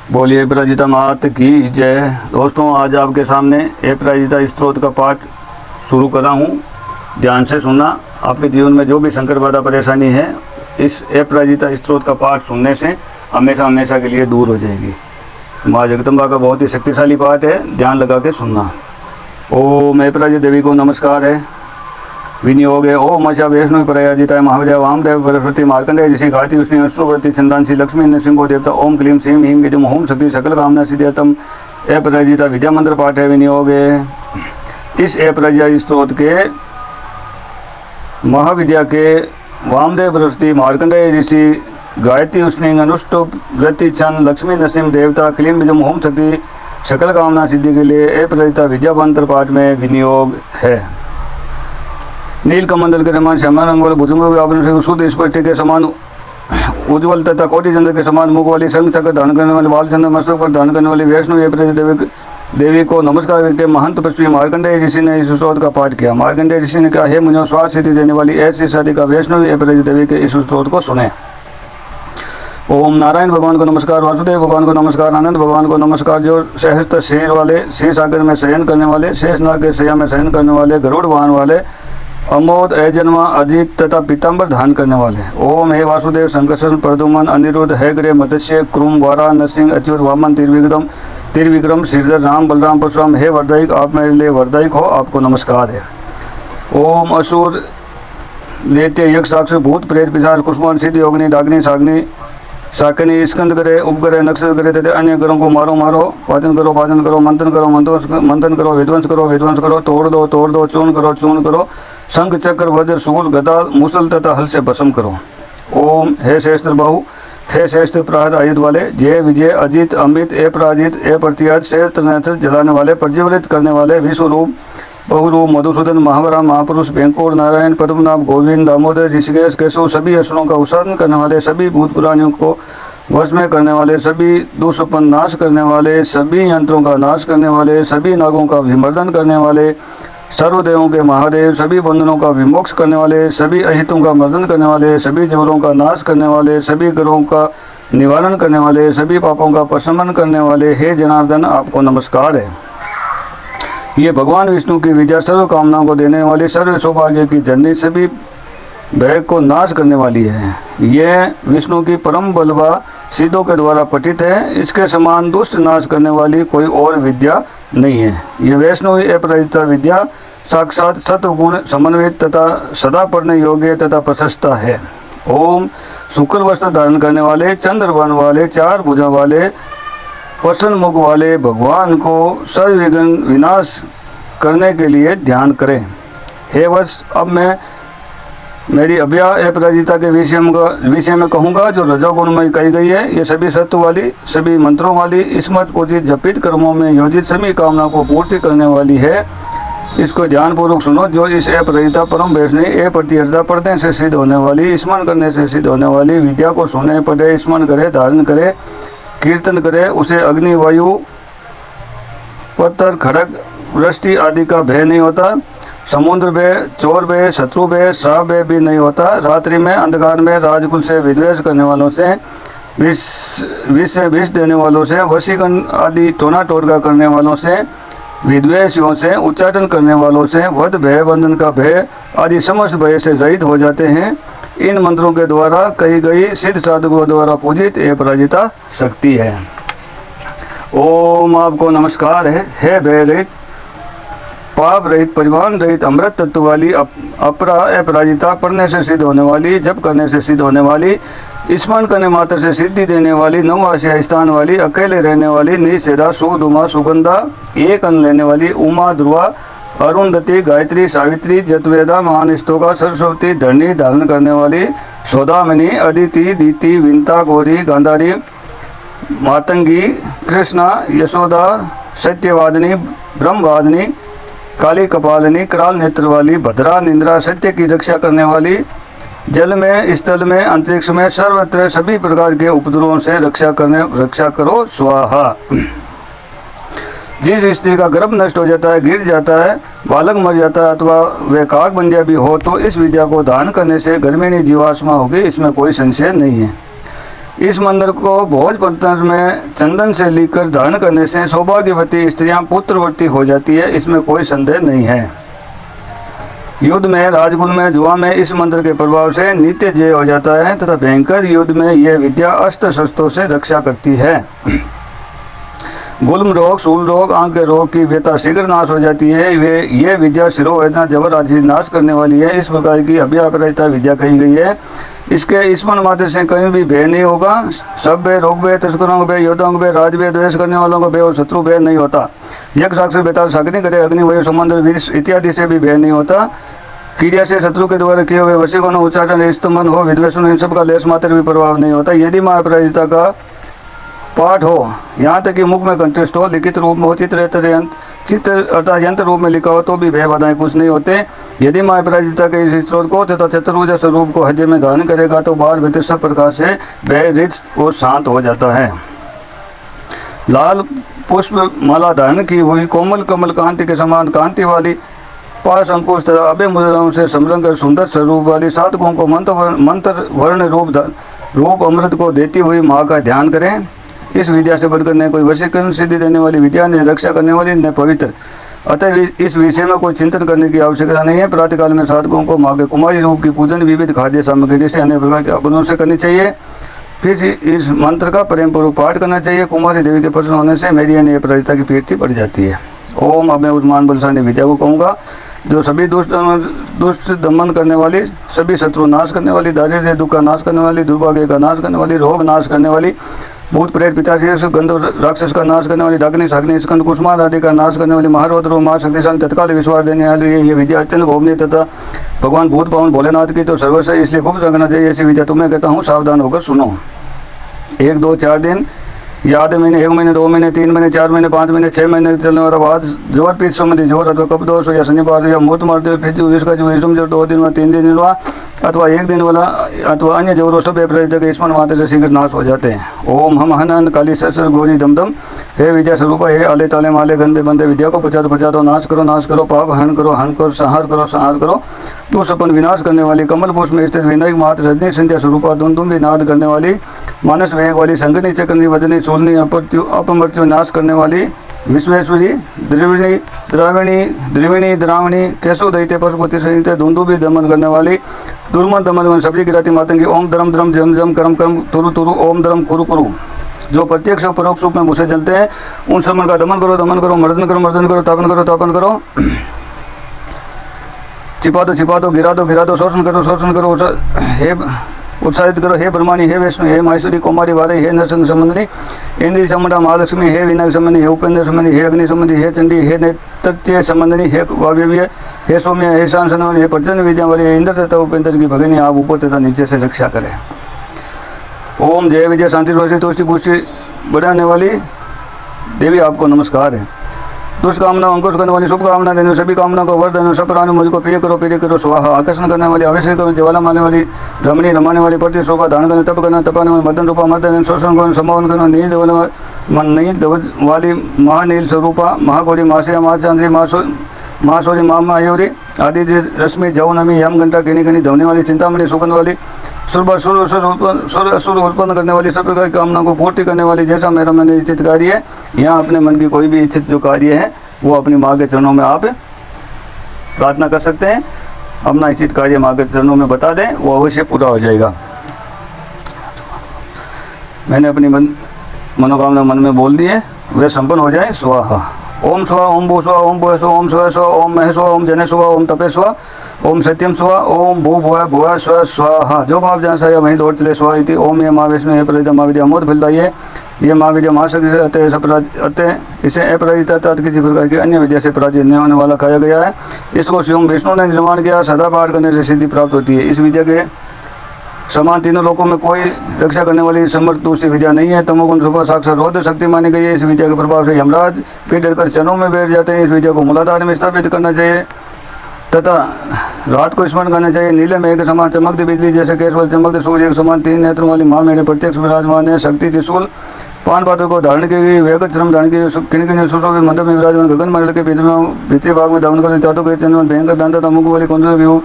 बोलिए अपराजिता मात की जय। दोस्तों, आज आपके सामने अपराजिता स्त्रोत का पाठ शुरू कर रहा हूँ। ध्यान से सुनना। आपके जीवन में जो भी संकट बाधा परेशानी है, इस अपराजिता स्त्रोत का पाठ सुनने से हमेशा हमेशा के लिए दूर हो जाएगी। माँ जगदम्बा का बहुत ही शक्तिशाली पाठ है, ध्यान लगा के सुनना। ओम अपराजिता देवी को नमस्कार है, विनियोग है। ओम अशा वैष्णव प्रयाजिता महादेव वामदेव बृहस्पति मार्कंडेय ऋषि घाती उष्णी अश्रुवृत्ति छंदांसी लक्ष्मी नृसिंहो देवता ओम क्लीम श्रीम हीम गिजम होम शक्ति सकल कामना सिद्ध्यतम अपराजिता विद्या मंत्र पाठ है, विनियोग है। इस अपराजिता स्त्रोत के महाविद्या के वामदेव बृहस्पति मार्कंडेय ऋषि गायत्री उष्णी अनुष्टुप वृत्ति छंद लक्ष्मी नृसिंह देवता क्लीम गिजम होम शक्ति सकल कामना सिद्धि के लिए अपराजिता विद्या मंत्र पाठ में विनियोग है। नील कमंडल के समान श्यामा रंग वाले भुजंगों के आभूषण से शुद्ध स्पष्ट के समान उज्ज्वल तथा कोटि चंद्र के समान मुख वाली शंख चक्र धारण करने वाले बाल चंद्र मस्तक पर धारण करने वाली वैष्णव अपराजिता देवी को नमस्कार करके महंत पृथ्वी मार्कंडेय ऋषि ने इस स्त्रोत का पाठ किया। मार्कंडेय ऋषि ने कहा, हे मुझे स्वास्थ्य सिद्धि देने वाली ऐसी शादी का वैष्णव अपराजिता देवी के इस स्त्रोत को सुने। ओम नारायण भगवान को नमस्कार, वासुदेव भगवान को नमस्कार, आनंद भगवान को नमस्कार, जो सहस्त्र शीर वाले, शीर सागर में शयन करने वाले, शेषनाग के शैया में शयन करने वाले, गरुड़ वाहन वाले, अमोद अजन्मा अजीत तथा पीताम्बर धारण करने वाले। ओम हे वासुदेव संकर्षण प्रदुमन अनिरुद्ध हैग्रे मत्स्य क्रूम वारा नरसिंह अच्युत वामन त्रिविक्रम श्रीधर राम बलराम परशुराम, हे वरदायक, आप मेरे लिए वरदायक हो, आपको नमस्कार है। ओम असुर दैत्य यक्ष राक्षस भूत प्रेत पिशाच कुष्मान सिद्धि योगिनी डाग्नि साग्नि शाकिनी स्कंद करे उपग्रह नक्षत्र करे तथा अन्य ग्रहों को मारो मारो, पाचन करो मंथन करो मंथन करो, विध्वंस करो, तोड़ दो चूर्ण करो, शंख चक्र वज्र शूल गदा मुसल तथा हल से भस्म करो। ओम हे शेस्त्र बाहु, हे शेस्त्र प्रहद आयुध वाले, जय विजय अजित अमित अपराजित अप्रतिहत शेस्त्र नेत्र जलाने वाले, प्रज्वलित करने वाले, विश्वरूप बहुरूप मधुसूदन महावरा महापुरुष वेंकोर नारायण पद्मनाभ गोविंद दामोदर ऋषिकेश केशव, सभी असुरों का उत्सर्जन करने वाले, सभी भूत पुराणियों को वश में करने वाले, सभी दुष्पन नाश करने वाले, सभी यंत्रों का नाश करने वाले, सभी नागों का विमर्दन करने वाले, सर्वदेवों के महादेव, सभी बंधनों का विमोक्ष करने वाले, सभी अहितों का मर्दन करने वाले, सभी जोरों का नाश करने वाले, सभी ग्रहों का निवारण करने वाले, सभी पापों का प्रशमन करने वाले, हे जनार्दन, आपको नमस्कार है। ये भगवान विष्णु की विद्या सर्व कामनाओं को देने वाली, सर्व सौभाग्य की जननी, सभी भय को नाश करने वाली है। यह विष्णु की परम बलवा सिद्धों के द्वारा पठित है। इसके समान दुष्ट नाश करने वाली कोई और विद्या नहीं है। यह वैष्णव अपराजिता विद्या साक्षात सत्वगुण समन्वित तथा सदा पढ़ने योग्य तथा प्रशस्त है। ओम शुक्ल वस्त्र धारण करने वाले, चंद्रवर्ण वाले, चार भुजा वाले, प्रसन्न मुख वाले भगवान को सर्वविघ्न विनाश करने के लिए ध्यान करें। हे वश, अब मैं मेरी अभ्या अपराजिता के विषय में कहूँगा, जो रजोगुण में कही गई है। ये सभी सत्व वाली, सभी मंत्रों वाली, स्मृत पूजित जपित कर्मों में योजित सभी कामना को पूर्ति करने वाली है। इसको ध्यानपूर्वक सुनो। जो इस अपराजिता परम वैष्णवी प्रतिहृदय पढ़ने से सिद्ध होने वाली, स्मरण करने से सिद्ध होने वाली विद्या को सुने, पढ़े, स्मरण करे, धारण करे, कीर्तन करे, उसे अग्नि वायु पत्थर खड़ग वृष्टि आदि का भय नहीं होता। समुद्र भय, चोर भय, शत्रु भय, श्राप भय भी नहीं होता। रात्रि में अंधकार में राजकुल से विद्वेष करने वालों से, विष देने वालों से, वशीकरण आदि टोना टोटका करने वालों से, विद्वेषियों से, उच्चाटन करने वालों से, वध भय, बंधन का भय आदि समस्त भय से रहित हो जाते हैं। इन मंत्रों के द्वारा कही गई सिद्ध साधकों द्वारा पूजित अपराजिता शक्ति है। ओम आपको नमस्कार है। हे भय रहित, पाप रहित, परिमाण रहित, अमृत तत्व वाली अपराजिता, पढ़ने से सिद्ध होने वाली, जप करने से सिद्ध होने वाली, स्मरण करने मात्र से सिद्धि देने वाली, नववासिया स्थान वाली, अकेले रहने वाली, निषेधा, सुधुमा, सुगंधा, एक अन्न लेने वाली, उमा, ध्रुवा, अरुंधति, गायत्री, सावित्री, जतवेदा, महानिष्ठोका, सरस्वती, धरणी धारण करने वाली, सौदामिनी, अदिति, दीति, विंता, गौरी, गांधारी, मातंगी, कृष्णा, यशोदा, सत्यवादिनी, ब्रह्मवादिनी, काली कपालिनी, कराल नेत्र वाली, भद्रा, निंद्रा, सत्य की रक्षा करने वाली, जल में, स्थल में, अंतरिक्ष में, सर्वत्र सभी प्रकार के उपद्रवों से रक्षा करो स्वाहा। जिस स्त्री का गर्भ नष्ट हो जाता है, गिर जाता है, बालक मर जाता है अथवा वे काक बन जा भी हो, तो इस विद्या को दान करने से गर्मिणी जीवात्मा होगी, इसमें कोई संशय नहीं है। इस मंत्र को भोज पत्र में चंदन से लिखकर धारण करने से सौभाग्यवती स्त्रियां पुत्रवती हो जाती है, इसमें कोई संदेह नहीं है। युद्ध में, राजकुल में, जुआ में इस मंत्र के प्रभाव से नित्य जय हो जाता है तथा भयंकर युद्ध में यह विद्या अस्त्र शस्त्रों से रक्षा करती है। गुल्म रोग, सूल रोग, आंख के रोग की व्यथा शीघ्र नाश हो जाती है। ये विद्या शिरोवेदना, जबर आदि नाश करने वाली है। इस प्रकार की अभ्यापरिता विद्या कही गई है। इसके स्मरण मात्र से कहीं भी भय नहीं होगा। सब भय, रोग भय, तस्करों को भय, योद्धाओं को भय, राज भय, द्वेष करने वालों को भय और शत्रु भय नहीं होता। यज्ञ, साक्षर, बेताल, साग्नि करे, अग्नि, वायु, समुद्र, विष इत्यादि से भी भय नहीं होता। क्रिया से शत्रु के द्वारा किए हुए वशीकरण, उच्चारण, स्तंभन हो, विद्वेषण, इन सब का लेस मात्र भी प्रभाव नहीं होता। यदि माँ अपराजिता का पाठ हो, यहाँ तक कि मुख में कंठस्थ हो, लिखित रूप में हो, चित्र अर्थात यंत्र रूप में लिखा हो तो भी भय बाधाएं कुछ नहीं होते। यदि माँ अपराजिता के इस स्त्रोत को तथा चतुर्भुज स्वरूप को हृदय में धारण करेगा तो बाहर भीतर सब प्रकार से भय रित और शांत हो जाता है। लाल पुष्प माला धारण की हुई, कोमल कमल कांति के समान कांति वाली, पास अंकुश तथा अभय मुद्राओं से समरंग कर सुंदर स्वरूप वाली, 7 गुण को मंत्र वर्ण रूप अमृत को देती हुई माँ का ध्यान करें। इस विद्या से बढ़कर न कोई वशीकरण सिद्धि देने वाली विद्या, न रक्षा करने वाली, न पवित्र। अतः इस विषय में कोई चिंतन करने की आवश्यकता नहीं है। प्रातःकाल में 7 गुण को माँ के कुमारी रूप की पूजन विविध खाद्य सामग्री से अनेक प्रकार के अपनों से करनी चाहिए। फिर इस मंत्र का प्रेम पूर्वक पाठ करना चाहिए। कुमारी देवी के प्रसन्न होने से मेरी अन्य अपराजिता की कीर्ति बढ़ जाती है। ओम। अब मैं उस महान बलशाली विद्या को कहूँगा जो सभी दुष्ट दमन करने वाली, सभी शत्रु नाश करने वाली, दारिद्र्य दुख का नाश करने वाली, दुर्भाग्य का नाश करने वाली, रोग नाश करने वाली, भूत प्रेत पिशाच गंध राक्षस का नाश करने वाली, डाग्नि साग्नि स्कंद कुष्मांड आदि का नाश करने वाली, महारौद्र महाशक्तिशाली तत्काल विश्वास देने वाली ये विद्या अत्यंत गोपनीय तथा भगवान भूत भवन भोलेनाथ की तो सर्वस्व, इसलिए खूब रखना चाहिए। ऐसी विद्या तुम्हें कहता हूँ, सावधान होकर सुनो। 1, 2, 4 दिन या आधे महीने, 1 महीने, 2 महीने, 3 महीने, 4 महीने, 5 महीने, 6 महीने चलने वाला बाद जोर पीठ संबंधी जोर अथवा कपदोष या शनिवार या मूर्त मारते हुए फिर इसका जो इसम जो 2 दिन में 3 दिन हुआ अथवा 1 दिन वाला अथवा अन्य जोरों सब अपराजिता के स्मरण मात्र से शीघ्र नाश हो जाते हैं। ओम हम हन काली ससर गौरी दमदम। हे विद्या स्वरूप, हे आले ताले माले गंदे बंदे विद्या को पचा दो, नाश करो, पाप हन करो, संहार करो। तू सपन विनाश करने वाली, कमल पुष्प में स्थित विनायक मात्र रजनी संध्या स्वरूपा, तुम भी नाद करने वाली, मानस वेग वाली, संगनी चक्रनी वजनी सूलनी अपमृत्यु नाश करने वाली, विश्वेश्वरी, द्राविणी, केशव दैत्य पशुपति सहित धुंधु भी दमन करने वाली, दुर्मन दमन सब्जी गिराती मातंगी, ओम धर्म धर्म जम जम करम करम तुरु तुरु, ओम धर्म कुरु कुरु। जो प्रत्यक्ष और परोक्ष रूप में घुसे जलते हैं उन समन का दमन करो, मर्दन करो, तापन करो। छिपा दो, गिरा दो, शोषण करो, हे उत्साहित करो। हे ब्रह्माणी, हे विष्णु, हे माहेश्वरी, कुमारी वारे, हे नरसिंह संबंधी, इंद्री संबंधा महालक्ष्मी, हे विनायक संबंधी, हे उपेंद्र संबंधी, हे अग्नि संबंधी, हे चंडी, हे नैत्य संबंधी, हे वाव्य, हे सौम्य, हे शांसन, हे प्रचंड विद्या वाली, हे इंद्र तथा उपेंद्र की भगनी आप ऊपर तथा नीचे से रक्षा करें। ओम जय विजय शांति रोषी तुष्टि पुष्टि बढ़ाने वाली देवी आपको नमस्कार है। दुष्कामना अंकुश करने वाली, शुभ कामना देने, सभी कामना को वर देने, सब प्राणी मुझको प्रिय करो स्वाहा। आकर्षण करने वाली, आवेश करो, ज्वाला मारने वाली, रमणी रमाने वाली, प्रति शोभा धारण करने, तप करना, तपाने वाली, मदन रूपा मदन, शोषण करना, समावन करना, नील वाली, महानील स्वरूपा, महागौरी, मासिया, महाचांद्री, महाशौरी, महामयूरी आदि रश्मि, जौनमी, यम घंटा, किनी धवने वाली, चिंतामणि, सुगंध वाली, असुर उत्पन्न करने वाली, सब प्रकार की कामना को पूर्ति करने वाली, जैसा मैंने इच्छित कार्य है, यहाँ अपने मन की कोई भी इच्छित जो कार्य है वो अपनी माँ के चरणों में आप प्रार्थना कर सकते हैं। अपना इच्छित कार्य माँ के चरणों में बता दें, वो अवश्य पूरा हो जाएगा। मैंने अपनी मनोकामना मन में बोल दी है, वे संपन्न हो जाए। स्वाहा। ओम स्वा, ओम भू स्वा, ओम भुव स्वा, ओम स्व स्वा, ओम मह स्वा, ओम जने स्वा, ओम तपे स्वा, ओम सत्यम स्वा, ओम भू भुव स्व स्वाहा। जो भाव जहाँ सा वहीं लौट चले स्वा इति। ओम ये माँ विष्णु, हे प्रजिता माँ विद्या अमोद फलता ये माँ विद्या महाशक्ति अतः इसे अपराजिता अर्थात किसी प्रकार की अन्य विद्या से पराजित नहीं होने वाला कहा गया है। इसको स्वयं विष्णु ने निर्माण किया। सदा पाठ करने से सिद्धि प्राप्त होती है। इस विद्या के समान तीनों लोकों में कोई रक्षा करने वाली समर्थ दूसरी विद्या नहीं है। तमोगुण सुपर साक्षात रौद्र शक्ति मानी गई है। इस विद्या के प्रभाव से यमराज पीठ डरकर चरणों में बैठ जाते हैं। इस विद्या को मूलाधार में स्थापित करना चाहिए तथा रात को स्मरण करना चाहिए। नीले मेघ के समान चमकती बिजली जैसे केशवल चमकते सूर्य के समान 3 नेत्रों वाली माँ मेरे प्रत्यक्ष विराजमान है। शक्ति त्रिशूल पान पात्र को धारण की गई, वेगत श्रम धारण की, किन सुशोभित मंडप में विराजमान गगन मंडल के भीतरी भाग में धारण कर चातु के चंद्र भयंकर दान तथा मुख वाली कुंडल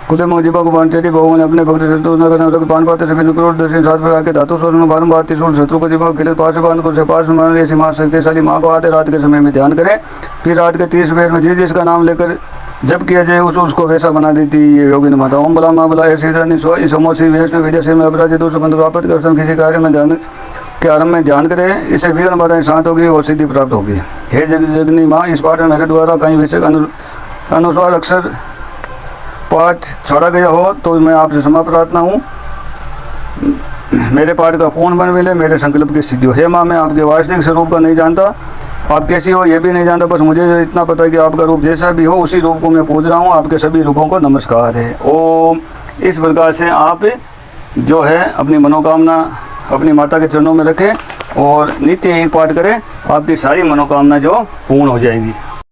खुदे मोजीबा को पांचेती भगवान ने अपने भक्त शत्रु न करने सके पान पाते सभी करोड़ दर्शन सात प्रकार के धातु स्वर्ण बारंबार त्रिशूल शत्रु को जीवा किले पास बांध को पास में ऐसी मां शक्तिशाली माँ को आते रात के समय में ध्यान करें। फिर रात के 30 बेर में जिसका नाम लेकर जब किया जाए उसको वैसा बना देती ये योगिनी माता। ओम बला माँ बला ऐसी समोसी वैष्णव विजय से में अपराधी दोष बंधु प्राप्त कर किसी कार्य में ध्यान के आरंभ में ध्यान करें, इससे विघ्न बाधाएं शांत होगी और सिद्धि प्राप्त होगी। हे जगनी माँ, इस पाठ में मेरे द्वारा कहीं विषय अनुसार अक्षर पाठ छोड़ा गया हो तो मैं आपसे क्षमा प्रार्थना हूँ। मेरे पाठ का पूर्ण बन मिले, मेरे संकल्प की सिद्धि हो। हे माँ, मैं आपके वास्तविक स्वरूप का नहीं जानता, आप कैसी हो ये भी नहीं जानता, बस मुझे इतना पता है कि आपका रूप जैसा भी हो उसी रूप को मैं पूज रहा हूँ। आपके सभी रूपों को नमस्कार है। ओम। इस प्रकार से आप जो है अपनी मनोकामना अपनी माता के चरणों में रखें और नित्य एक पाठ करें, आपकी सारी मनोकामना जो पूर्ण हो जाएंगी।